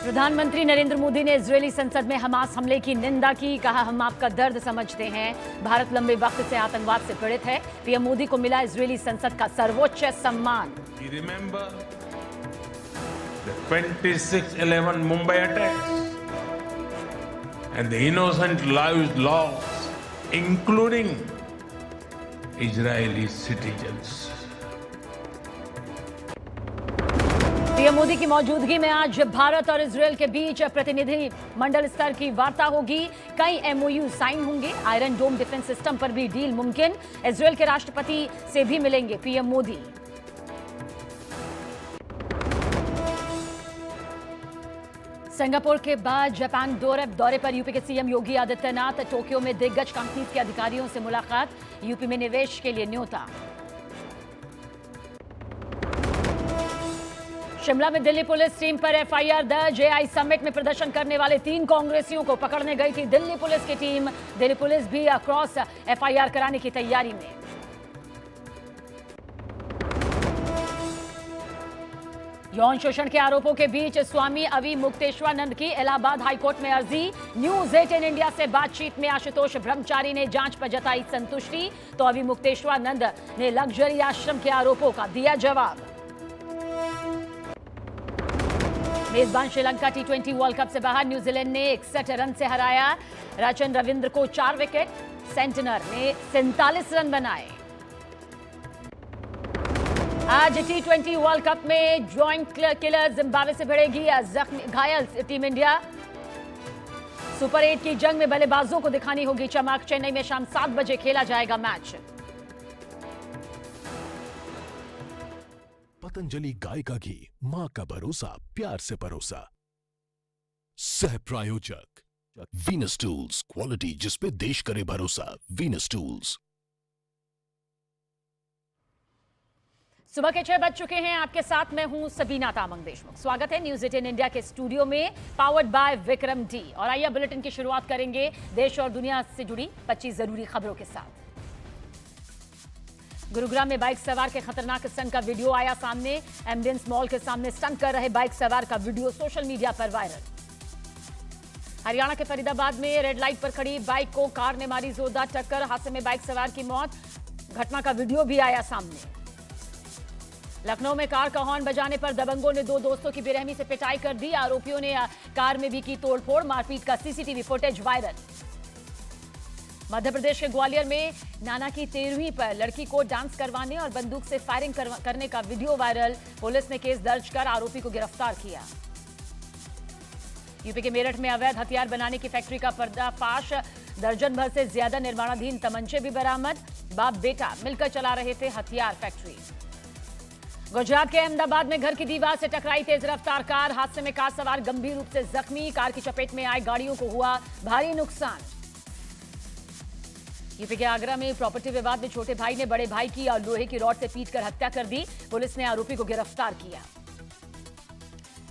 प्रधानमंत्री नरेंद्र मोदी ने इजरायली संसद में हमास हमले की निंदा की। कहा, हम आपका दर्द समझते हैं। भारत लंबे वक्त से आतंकवाद से पीड़ित है। पीएम मोदी को मिला इजरायली संसद का सर्वोच्च सम्मान। Remember the 26/11 Mumbai attacks and the innocent lives lost, including Israeli citizens. PM Modi की मौजूदगी में आज भारत और इजरायल के बीच प्रतिनिधि मंडल स्तर की वार्ता होगी। कई एमओयू साइन होंगे। आयरन डोम डिफेंस सिस्टम पर भी डील मुमकिन। इजरायल के राष्ट्रपति से भी मिलेंगे पीएम मोदी। सिंगापुर के बाद जापान दौरे पर यूपी के सीएम योगी आदित्यनाथ। टोक्यो में दिग्गज कंपनीज के अधिकारियों से मुलाकात। यूपी में निवेश के लिए न्योता। शिमला में दिल्ली पुलिस टीम पर एफआईआर दर्ज। एआई समिट में प्रदर्शन करने वाले 3 कांग्रेसियों को पकड़ने गई थी दिल्ली पुलिस की टीम। दिल्ली पुलिस भी क्रॉस एफआईआर कराने की तैयारी में। यौन शोषण के आरोपों के बीच स्वामी अवि मुक्तेश्वरानंद की इलाहाबाद हाईकोर्ट में अर्जी। न्यूज 18 इंडिया से बातचीत में आशुतोष ब्रह्मचारी ने जांच पर जताई संतुष्टि, तो अवि मुक्तेश्वरानंद ने लग्जरी आश्रम के आरोपों का दिया जवाब। मेजबान श्रीलंका टी20 वर्ल्ड कप से बाहर। न्यूजीलैंड ने 61 रन से हराया। राचन रविंद्र को 4 विकेट। सेंटनर ने 47 रन बनाए। आज टी20 वर्ल्ड कप में जॉइंट किलर जिम्बाब्वे से भिड़ेगी घायल टीम इंडिया। सुपर 8 की जंग में बल्लेबाजों को दिखानी होगी चमक। चेन्नई में शाम 7 बजे खेला जाएगा मैच। पतंजलि गाय का घी, मां का भरोसा, प्यार से परोसा। सह प्रायोजक वीनस टूल्स, क्वालिटी जिसपे देश करे भरोसा। Venus tools. सुबह के 6 बज चुके हैं। आपके साथ मैं हूं सबीना तामंग देशमुख। स्वागत है न्यूज 18 इंडिया के स्टूडियो में, पावर्ड बाय विक्रम डी। और आइए बुलेटिन की शुरुआत करेंगे देश और दुनिया से जुड़ी 25 जरूरी खबरों के साथ। गुरुग्राम में बाइक सवार के खतरनाक स्टंट का वीडियो आया सामने। एम्बियंस मॉल के सामने स्टंट कर रहे बाइक सवार का वीडियो सोशल मीडिया पर वायरल। हरियाणा के फरीदाबाद में रेड लाइट पर खड़ी बाइक को कार ने मारी जोरदार टक्कर। हादसे में बाइक सवार की मौत। घटना का वीडियो भी आया सामने। लखनऊ में कार का हॉर्न बजाने पर दबंगों ने 2 दोस्तों की बेरहमी से पिटाई कर दी। आरोपियों ने कार में भी की तोड़फोड़। मारपीट का CCTV footage viral. Madhya Pradesh के ग्वालियर में नाना की 13वीं पर लड़की को डांस करवाने और बंदूक से फायरिंग करने का वीडियो वायरल। पुलिस ने केस दर्ज कर आरोपी को गिरफ्तार किया। यूपी के मेरठ में अवैध हथियार बनाने की फैक्ट्री का पर्दाफाश। दर्जन भर से ज्यादा निर्माणाधीन तमंचे भी बरामद। बाप बेटा मिलकर चला रहे थे हथियार फैक्ट्री। गुजरात के अहमदाबाद में घर की दीवार से टकराई तेज रफ्तार कार। हादसे में कार सवार गंभीर रूप से जख्मी। कार की चपेट में आए गाड़ियों को हुआ भारी नुकसान। यूपी के आगरा में प्रॉपर्टी विवाद में छोटे भाई ने बड़े भाई की और लोहे की रॉड से पीटकर हत्या कर दी। पुलिस ने आरोपी को गिरफ्तार किया।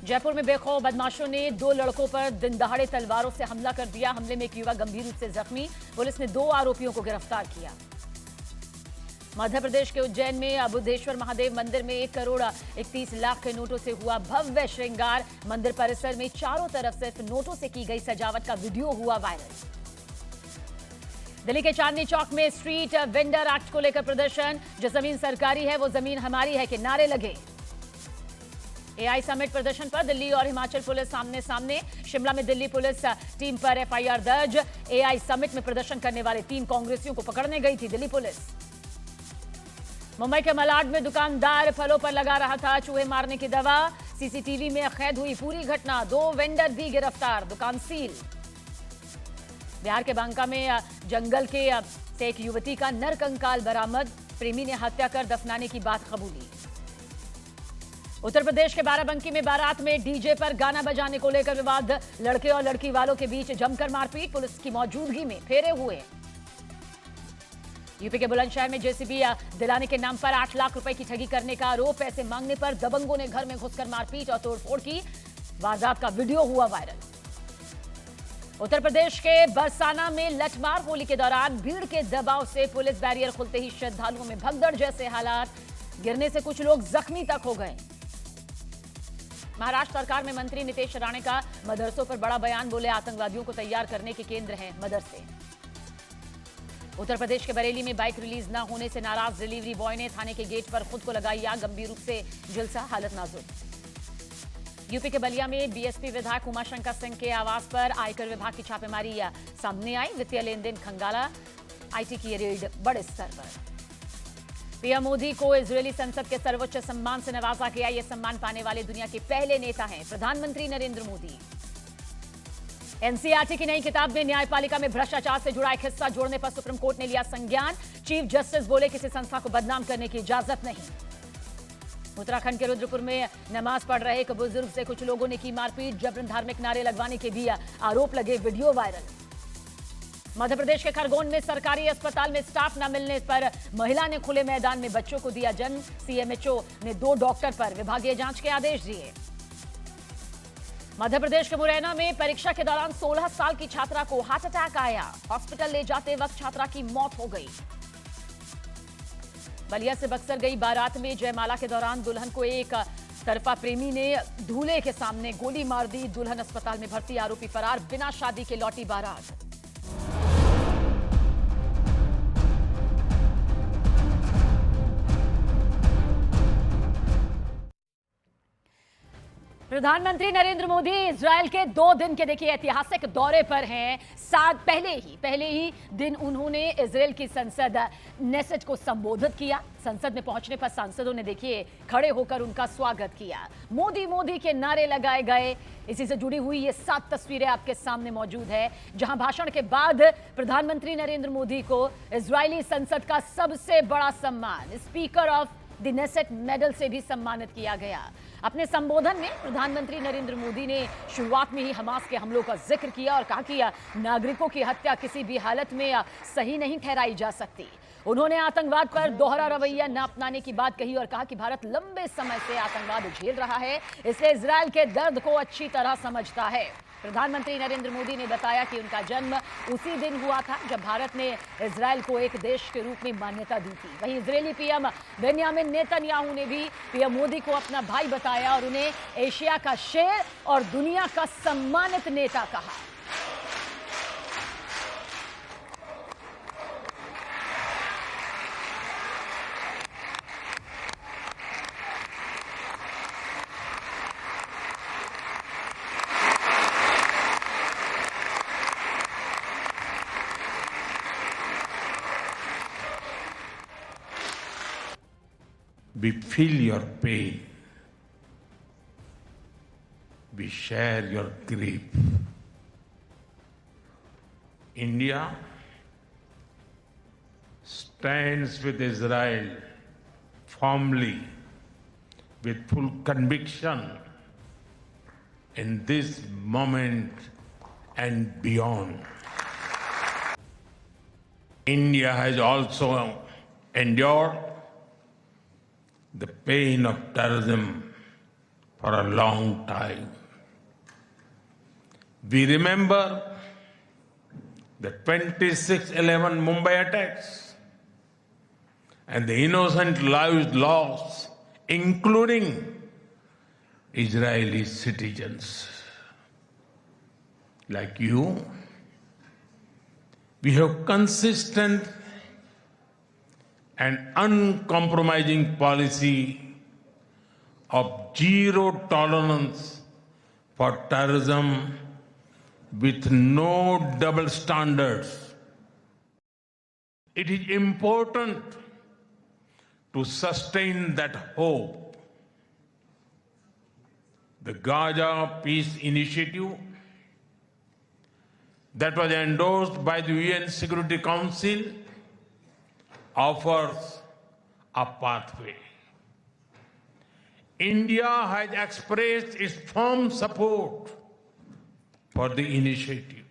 जयपुर में बेखौफ बदमाशों ने 2 लड़कों पर दिन दहाड़े तलवारों से हमला कर दिया। हमले में एक युवक गंभीर रूप से जख्मी। पुलिस ने 2 आरोपियों को गिरफ्तार किया। मध्य प्रदेश के उज्जैन में अबुधेश्वर महादेव मंदिर में 1 करोड़ 31 लाख के नोटों से हुआ भव्य श्रृंगार। मंदिर परिसर में चारों तरफ सिर्फ नोटों से की गई सजावट का वीडियो हुआ वायरल। दिल्ली के चांदनी चौक में स्ट्रीट वेंडर एक्ट को लेकर प्रदर्शन। जो जमीन सरकारी है वो जमीन हमारी है के नारे लगे। एआई समिट प्रदर्शन पर दिल्ली और हिमाचल पुलिस आमने सामने। शिमला में दिल्ली पुलिस टीम पर एफआईआर दर्ज। एआई समिट में प्रदर्शन करने वाले 3 कांग्रेसियों को पकड़ने गई थी दिल्ली पुलिस। मुंबई के मलाड में दुकानदार फलों पर लगा रहा था चूहे मारने की दवा। सीसीटीवी में कैद हुई पूरी घटना। 2 वेंडर भी गिरफ्तार, दुकान सील। बिहार के बांका में जंगल के से एक युवती का नरकंकाल बरामद। प्रेमी ने हत्या कर दफनाने की बात कबूली। उत्तर प्रदेश के बाराबंकी में बारात में डीजे पर गाना बजाने को लेकर विवाद। लड़के और लड़की वालों के बीच जमकर मारपीट। पुलिस की मौजूदगी में फेरे हुए। यूपी के बुलंदशहर में जेसीबी दिलाने के नाम पर 8 लाख रुपए की ठगी करने का आरोप। पैसे मांगने पर दबंगों ने घर में घुसकर मारपीट और तोड़फोड़ की। वारदात का वीडियो हुआ वायरल। उत्तर प्रदेश के बरसाना में लठमार। होली के दौरान भीड़ के दबाव से पुलिस बैरियर खुलते ही श्रद्धालुओं में भगदड़ जैसे हालात। गिरने से कुछ लोग जख्मी तक हो गए। महाराष्ट्र सरकार में मंत्री नीतीश राणे का मदरसों पर बड़ा बयान, बोले आतंकवादियों को तैयार करने के केंद्र हैं मदरसे। उत्तर प्रदेश के बरेली में बाइक रिलीज न होने से नाराज डिलीवरी बॉय ने थाने के गेट पर खुद को लगाई आग, गंभीर रूप से झुलसा, हालत नाजुक। यूपी के बलिया में बीएसपी विधायक उमाशंकर सिंह के आवास पर आयकर विभाग की छापेमारी सामने आई, वित्तीय लेन देन खंगाला, आईटी की रेड बड़े स्तर पर। पीएम मोदी को इजरायली संसद के सर्वोच्च सम्मान से नवाजा गया। यह सम्मान पाने वाले दुनिया के पहले नेता हैं प्रधानमंत्री नरेंद्र मोदी। एनसीईआरटी की नई किताब में न्यायपालिका में भ्रष्टाचार से जुड़ा एक हिस्सा जोड़ने पर सुप्रीम कोर्ट ने लिया संज्ञान। चीफ जस्टिस बोले किसी संस्था को बदनाम करने की इजाजत नहीं। उत्तराखंड के रुद्रपुर में नमाज पढ़ रहे एक बुजुर्ग से कुछ लोगों ने की मारपीट, जबरन धार्मिक नारे लगवाने के भी आरोप लगे, वीडियो वायरल। मध्य प्रदेश के खरगोन में सरकारी अस्पताल में स्टाफ न मिलने पर महिला ने खुले मैदान में बच्चों को दिया जन्म। सीएमएचओ ने 2 डॉक्टर पर विभागीय जांच के आदेश दिए। मध्य प्रदेश के मुरैना में परीक्षा के दौरान 16 साल की छात्रा को हार्ट अटैक आया, हॉस्पिटल ले जाते वक्त छात्रा की मौत हो गई। बलिया से बक्सर गई बारात में जयमाला के दौरान दुल्हन को एक तरफा प्रेमी ने दूल्हे के सामने गोली मार दी, दुल्हन अस्पताल में भर्ती, आरोपी फरार, बिना शादी के लौटी बारात। प्रधानमंत्री नरेंद्र मोदी इजरायल के 2 दिन के देखिए ऐतिहासिक दौरे पर हैं। पहले ही दिन उन्होंने इजरायल की संसद नेसेट को संबोधित किया। संसद में पहुंचने पर सांसदों ने देखिए खड़े होकर उनका स्वागत किया, मोदी मोदी के नारे लगाए गए। इसी से जुड़ी हुई ये 7 तस्वीरें आपके सामने मौजूद है, जहां भाषण के बाद प्रधानमंत्री नरेंद्र मोदी को इजरायली संसद का सबसे बड़ा सम्मान speaker of the Knesset medal से भी सम्मानित किया गया। अपने संबोधन में प्रधानमंत्री नरेंद्र मोदी ने शुरुआत में ही हमास के हमलों का जिक्र किया और कहा कि नागरिकों की हत्या किसी भी हालत में सही नहीं ठहराई जा सकती। उन्होंने आतंकवाद पर दोहरा रवैया न अपनाने की बात कही और कहा कि भारत लंबे समय से आतंकवाद झेल रहा है, इसलिए इजरायल के दर्द को अच्छी तरह समझता है। प्रधानमंत्री नरेंद्र मोदी ने बताया कि उनका जन्म उसी दिन हुआ था जब भारत ने इजरायल को एक देश के रूप में मान्यता दी थी। वहीं इजरायली पीएम बेंयामिन नेतन्याहू ने भी पीएम मोदी को अपना भाई बताया और उन्हें एशिया का शेर और दुनिया का सम्मानित नेता कहा। We feel your pain. We share your grief. India stands with Israel firmly, with full conviction in this moment and beyond. India has also endured the pain of terrorism for a long time. We remember the 26/11 Mumbai attacks and the innocent lives lost, including Israeli citizens. Like you, we have consistent and uncompromising policy of zero tolerance for terrorism with no double standards. It is important to sustain that hope. The Gaza Peace Initiative that was endorsed by the UN Security Council offers a pathway. India has expressed its firm support for the initiative.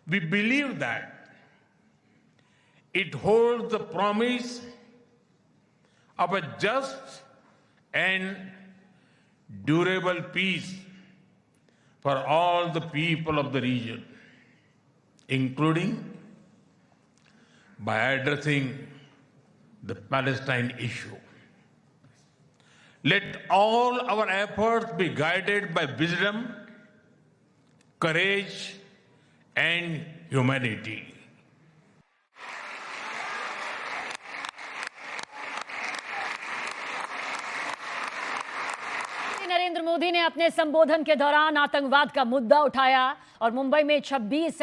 We believe that it holds the promise of a just and durable peace for all the people of the region, including by addressing the Palestine issue. Let all our efforts be guided by wisdom, courage, and humanity. Narendra Modi ने अपने संबोधन के दौरान आतंकवाद का मुद्दा उठाया और मुंबई में 26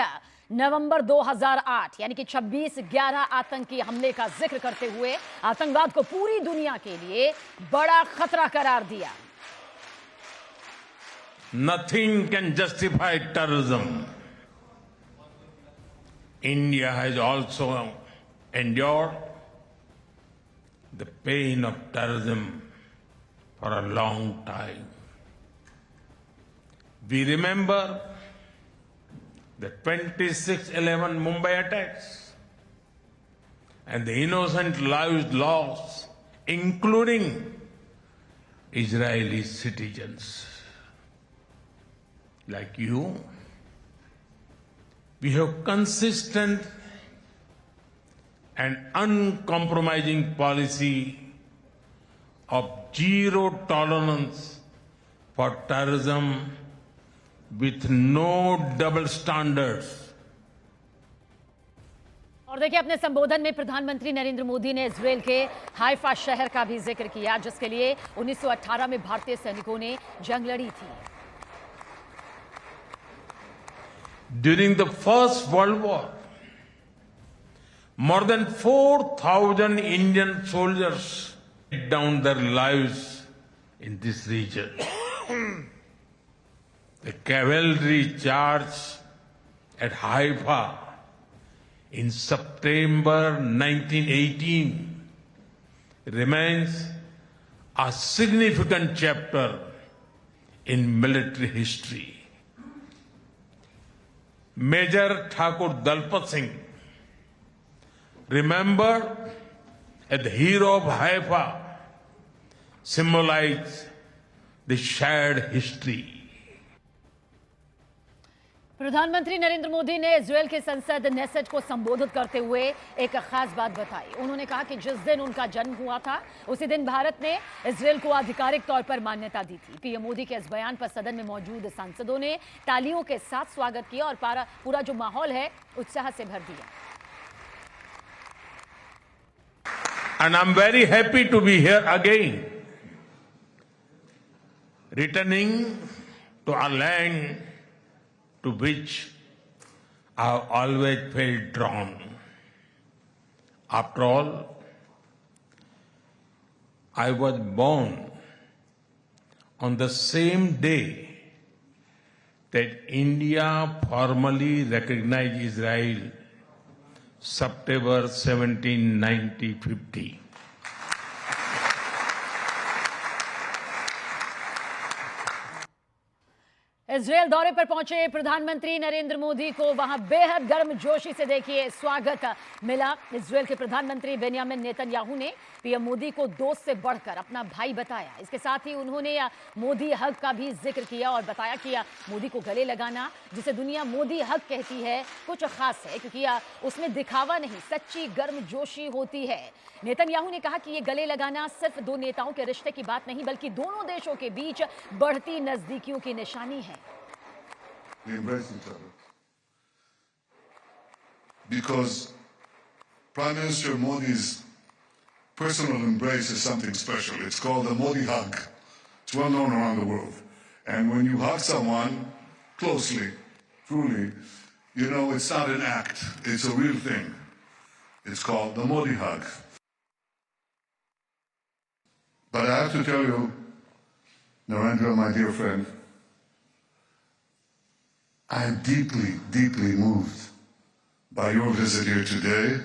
नवंबर 2008 यानी कि 26/11 आतंकी हमले का जिक्र करते हुए आतंकवाद को पूरी दुनिया के लिए बड़ा खतरा करार दिया। Nothing can justify terrorism. India has also endured the pain of terrorism for a long time. We remember the 26/11 Mumbai attacks and the innocent lives lost, including Israeli citizens. Like you, we have consistent and uncompromising policy of zero tolerance for terrorism with no double standards. और देखिए, अपने संबोधन में प्रधानमंत्री नरेंद्र मोदी ने Israel के Haifa शहर का भी जिक्र किया, जिसके लिए 1918 में भारतीय सैनिकों ने जंग लड़ी थी। During the First World War, more than 4,000 Indian soldiers laid down their lives in this region. The cavalry charge at Haifa in September 1918 remains a significant chapter in military history. Major Thakur Dalpat Singh, remembered as the hero of Haifa, symbolized the shared history. प्रधानमंत्री नरेंद्र मोदी ने Israel के संसद Knesset को संबोधित करते हुए एक खास बात बताई। उन्होंने कहा कि जिस दिन उनका जन्म हुआ था उसी दिन भारत ने इजरायल को आधिकारिक तौर पर मान्यता दी थी। पीएम मोदी के इस बयान पर सदन में मौजूद सांसदों ने तालियों के साथ स्वागत किया और पूरा जो माहौल है उत्साह से भर दिया। And I'm very happy to be here again, returning to our land to which I have always felt drawn. After all, I was born on the same day that India formally recognized Israel, September 17, 1950. Israel दौरे पर पहुंचे प्रधानमंत्री नरेंद्र मोदी को वहां बेहद गर्मजोशी से देखिए स्वागत मिला। इजरायल के प्रधानमंत्री बेंयामिन नेतन्याहू ने पीएम मोदी को दोस्त से बढ़कर अपना भाई बताया। इसके साथ ही उन्होंने मोदी हग का भी जिक्र किया और बताया कि मोदी को गले लगाना, जिसे दुनिया मोदी हग कहती है, कुछ खास है क्योंकि उसमें दिखावा नहीं, सच्ची गर्मजोशी होती है। नेतन्याहू ने कहा कि ये गले लगाना सिर्फ दो नेताओं के रिश्ते की बात नहीं बल्कि दोनों देशों के बीच बढ़ती नजदीकियों की निशानी है। We embrace each other because Prime Minister Modi's personal embrace is something special. It's called the Modi hug. It's well known around the world. And when you hug someone closely, truly, you know it's not an act. It's a real thing. It's called the Modi hug. But I have to tell you, Narendra, my dear friend, I am deeply, deeply moved by your visit here today.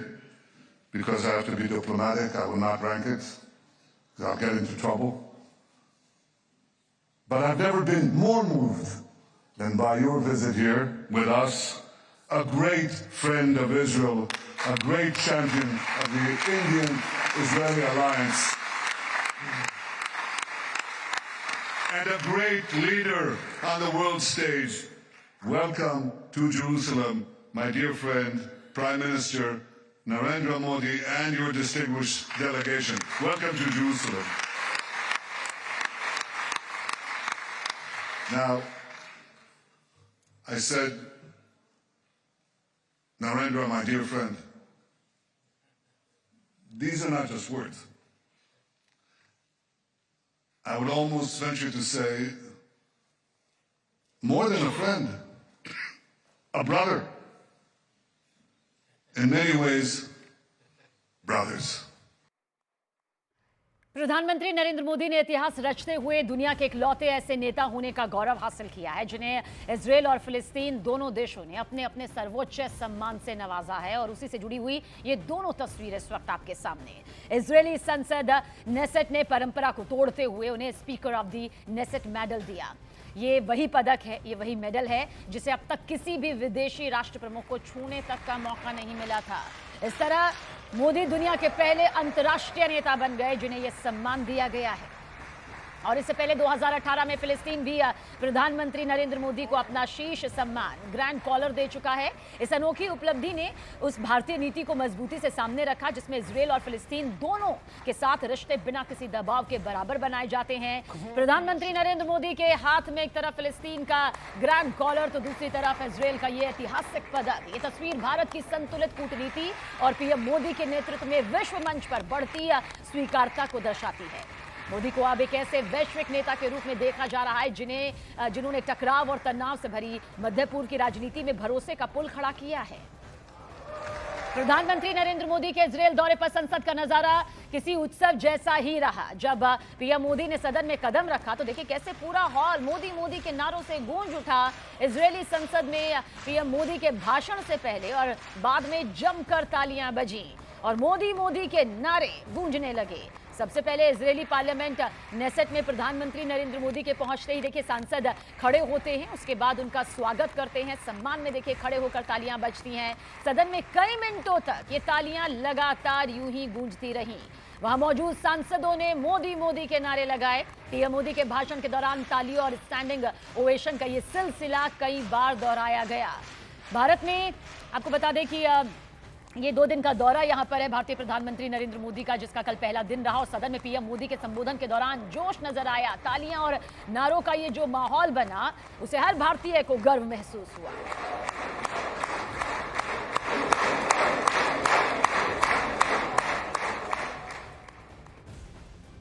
Because I have to be diplomatic, I will not rank it, because I'll get into trouble. But I've never been more moved than by your visit here with us, a great friend of Israel, a great champion of the Indian-Israeli alliance, and a great leader on the world stage. Welcome to Jerusalem, my dear friend, Prime Minister Narendra Modi and your distinguished delegation. Welcome to Jerusalem. Now, I said, Narendra, my dear friend, these are not just words. I would almost venture to say, more than a friend, a brother. In many ways, brothers. प्रधानमंत्री नरेंद्र मोदी ने इतिहास रचते हुए दुनिया के इकलौते ऐसे नेता होने का गौरव हासिल किया है जिन्हें इजरायल और फिलिस्तीन दोनों देशों ने अपने अपने सर्वोच्च सम्मान से नवाजा है। और उसी से जुड़ी हुई ये दोनों तस्वीरें इस वक्त आपके सामने। इजरायली संसद नेसेट ने परंपरा को तोड़ते हुए उन्हें speaker of the Knesset medal दिया। ये वही पदक है, ये वही मेडल है जिसे अब तक किसी भी विदेशी राष्ट्र प्रमुख को छूने तक का मौका नहीं मिला था। इस तरह मोदी दुनिया के पहले अंतर्राष्ट्रीय नेता बन गए जिन्हें यह सम्मान दिया गया है। और इससे पहले 2018 में फिलिस्तीन भी प्रधानमंत्री नरेंद्र मोदी को अपना शीर्ष सम्मान ग्रैंड कॉलर दे चुका है। इस अनोखी उपलब्धि ने उस भारतीय नीति को मजबूती से सामने रखा जिसमें इजरायल और फिलिस्तीन दोनों के साथ रिश्ते बिना किसी दबाव के बराबर बनाए जाते हैं। प्रधानमंत्री नरेंद्र मोदी के हाथ में एक तरफ फिलिस्तीन का ग्रैंड कॉलर तो दूसरी तरफ इजरायल का ये ऐतिहासिक पदक। ये तस्वीर भारत की संतुलित कूटनीति और पीएम मोदी के नेतृत्व में विश्व मंच पर बढ़ती स्वीकार्यता को दर्शाती है। मोदी को अब एक ऐसे वैश्विक नेता के रूप में देखा जा रहा है जिन्होंने टकराव और तनाव से भरी मध्य पूर्व की राजनीति में भरोसे का पुल खड़ा किया है। प्रधानमंत्री नरेंद्र मोदी के इजरायल दौरे पर संसद का नजारा किसी उत्सव जैसा ही रहा। जब पीएम मोदी ने सदन में कदम रखा तो देखिए कैसे पूरा हॉल मोदी मोदी के नारों से गूंज उठा। इजरायली संसद में पीएम मोदी के भाषण से पहले और बाद में जमकर तालियां बजी और मोदी मोदी के नारे गूंजने लगे। सबसे पहले इजरायली पार्लियामेंट नेसेट में प्रधानमंत्री नरेंद्र मोदी के पहुंचते ही देखिए सांसद खड़े होते हैं, उसके बाद उनका स्वागत करते हैं। सम्मान में देखिए खड़े होकर तालियां बजती हैं। सदन में कई मिनटों तक ये तालियां लगातार यूं ही गूंजती रहीं। वहां मौजूद सांसदों ने मोदी मोदी के नारे लगाए। पीएम मोदी के भाषण के दौरान तालियों और स्टैंडिंग ओवेशन का ये सिलसिला कई बार दोहराया गया। भारत में आपको बता दें कि ये 2 दिन का दौरा यहां पर है भारतीय प्रधानमंत्री नरेंद्र मोदी का, जिसका कल पहला दिन रहा। और सदन में पीएम मोदी के संबोधन के दौरान जोश नजर आया। तालियां और नारों का ये जो माहौल बना उसे हर भारतीय को गर्व महसूस हुआ।